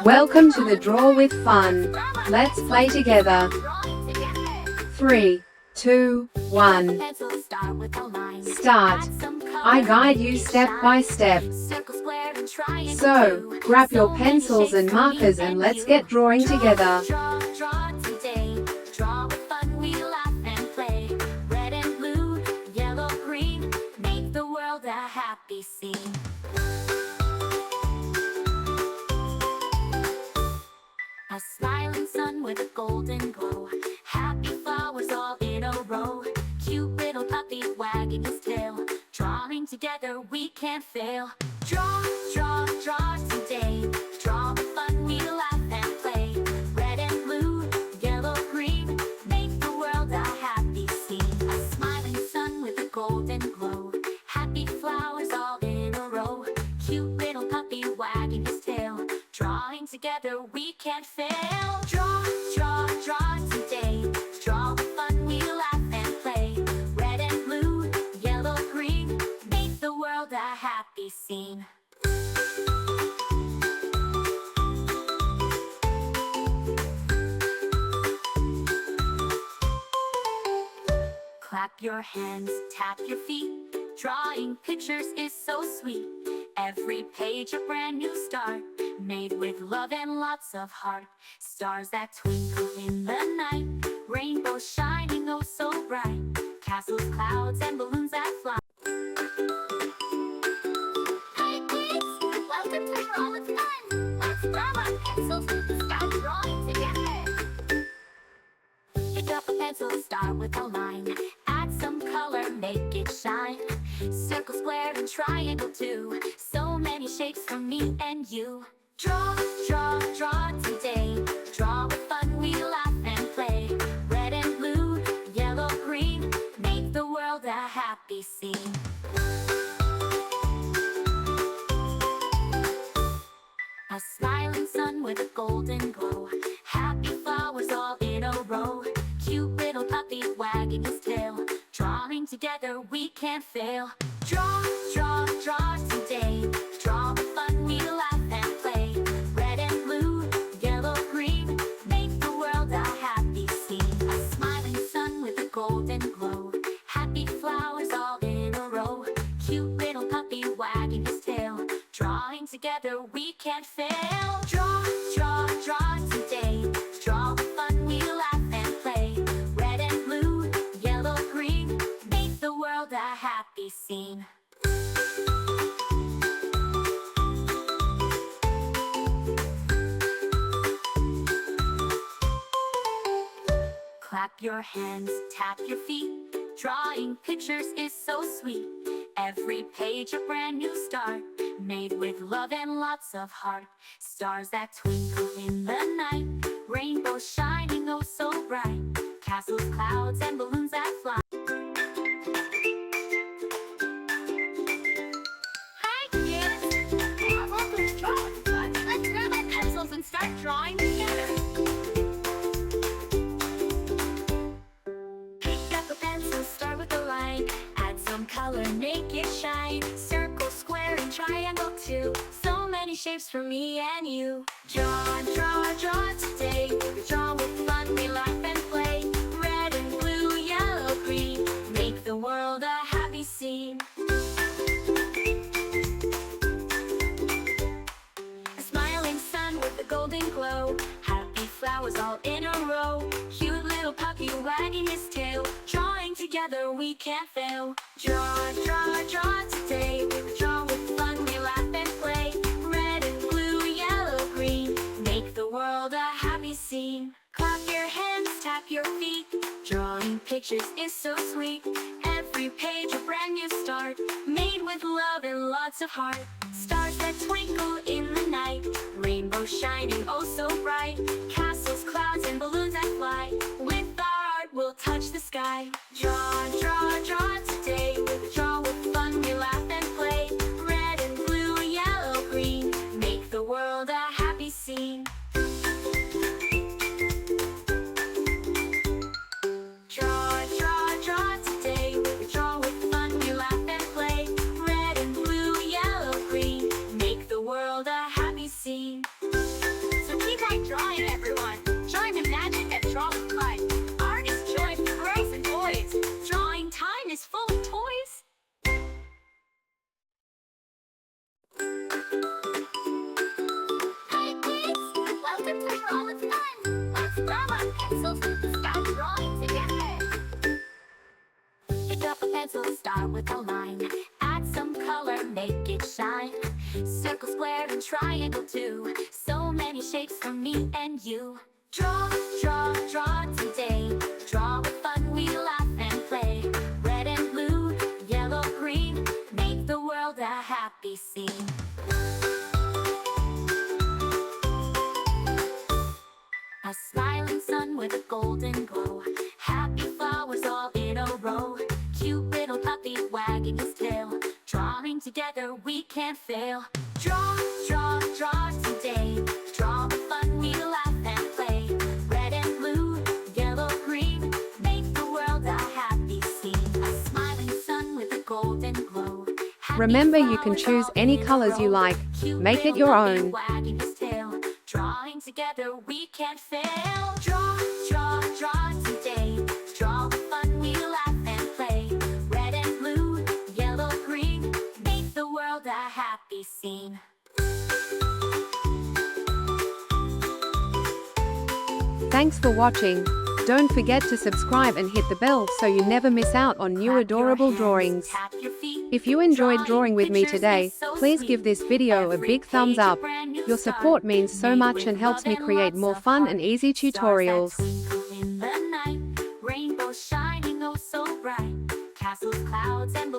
Welcome to the Draw with Fun. Let's play together. 3, 2, 1. Start. I guide you step by step. So, grab your pencils and markers and let's get drawing together. Happy scene. A smiling sun with a golden glow. Happy flowers all in a row. Cute little puppy wagging his tail. Drawing together we can't fail. Draw, draw, draw today. Draw with fun, we laugh and play. Red and blue, yellow, green. Make the world a happy scene. A smiling sun with a golden glow. Happy flowers all in a row. Cute little puppy wagging his tail. Drawing together we can't fail. Draw, draw, draw today. Draw with fun, we laugh and play. Red and blue, yellow, green. Make the world a happy scene. Clap your hands, tap your feet. Drawing pictures is so sweet. Every page a brand new start, made with love and lots of heart. Stars that twinkle in the night, rainbows shining oh so bright. Castles, clouds, and balloons that fly. Hi kids, welcome to Draw with Fun. Let's grab our pencils and start drawing together. Pick up a pencil, start with a line. Add some color, make it shine. Circle, square, and triangle too. So many shapes for me and you. Draw, draw, draw today. Draw with fun, we laugh and play. Red and blue, yellow, green. Make the world a happy scene. A smiling sun with a golden glow. Happy flowers all in a row. Cute little puppy wagging his tail. Drawing together we can't fail. Draw, draw, draw today. Draw with fun, we laugh and play. Red and blue, yellow, green. Make the world a happy scene. A smiling sun with a golden glow. Happy flowers all in a row. Cute little puppy wagging his tail. Drawing together we can't fail. Draw, draw, draw today. Draw with fun, we laugh and play. Red and blue, yellow, green. Make the world a happy scene. Clap your hands, tap your feet. Drawing pictures is so sweet. Every page a brand new start, made with love and lots of heart. Stars that twinkle in the night, rainbows shining oh so bright. Castles, clouds, and balloons that fly. Hi kids! Welcome to Draw with Fun. Let's grab our pencils and start drawing together. Pick up a pencil, start with a line. Add some color, make it shine. Circle, square, and triangle too. So many shapes for me and you. Draw, draw, draw today. Draw with fun, we laugh and play. Red and blue, yellow, green. Make the world a happy scene. A smiling sun with a golden glow. Happy flowers all in a row. Cute little puppy wagging his tail. Drawing together we can't fail. Draw, draw, draw today. Draw with fun, we laugh and play. Red and blue, yellow, green. Make the world a happy scene. Clap your hands, tap your feet. Drawing pictures is so sweet. Every page a brand new start, made with love and lots of heart. Stars that twinkle in the night, rainbows shining oh so bright. Castles, clouds, and balloons that fly. With our art we'll touch the sky. Draw, draw, draw today. Draw with fun, we laugh and play. Red and blue, yellow, green. Make the world a happy scene. Draw, draw, draw today. Draw with fun, we laugh and play. Red and blue, yellow, green. Make the world a happy scene. pencil, start with a line. Add some color, make it shine. Circle, square, and triangle too. So many shapes for me and you. Draw, draw, draw today. Draw with fun, we laugh and play. Red and blue, yellow, green. Make the world a happy scene. A smiling sun with a golden glow. Happy flowers all in a row. Cute little puppy wagging his tail. Drawing together we can't fail. Draw, draw, draw today. Draw with fun, we laugh and play. Red and blue, yellow, green. Make the world a happy scene. A smiling sun with a golden glow. Happy Remember, you can flowers choose all any in a colors you row. like. Cute Make it little your puppy own. wagging his tail. Drawing together we can't fail. Draw, draw, draw today. Draw with fun, we laugh and play. Red and blue, yellow, green. Make the world a happy scene. Thanks for watching. Don't forget to subscribe and hit the bell so you never miss out on new Clap your adorable hands, drawings. tap your feet. If you enjoyed Drawing drawing with me pictures today, is so please sweet. give this video a Every big thumbs page a up. brand new Your star, support means so made much with and helps love me and create lots more of fun heart. and easy Stars that tutorials. twinkle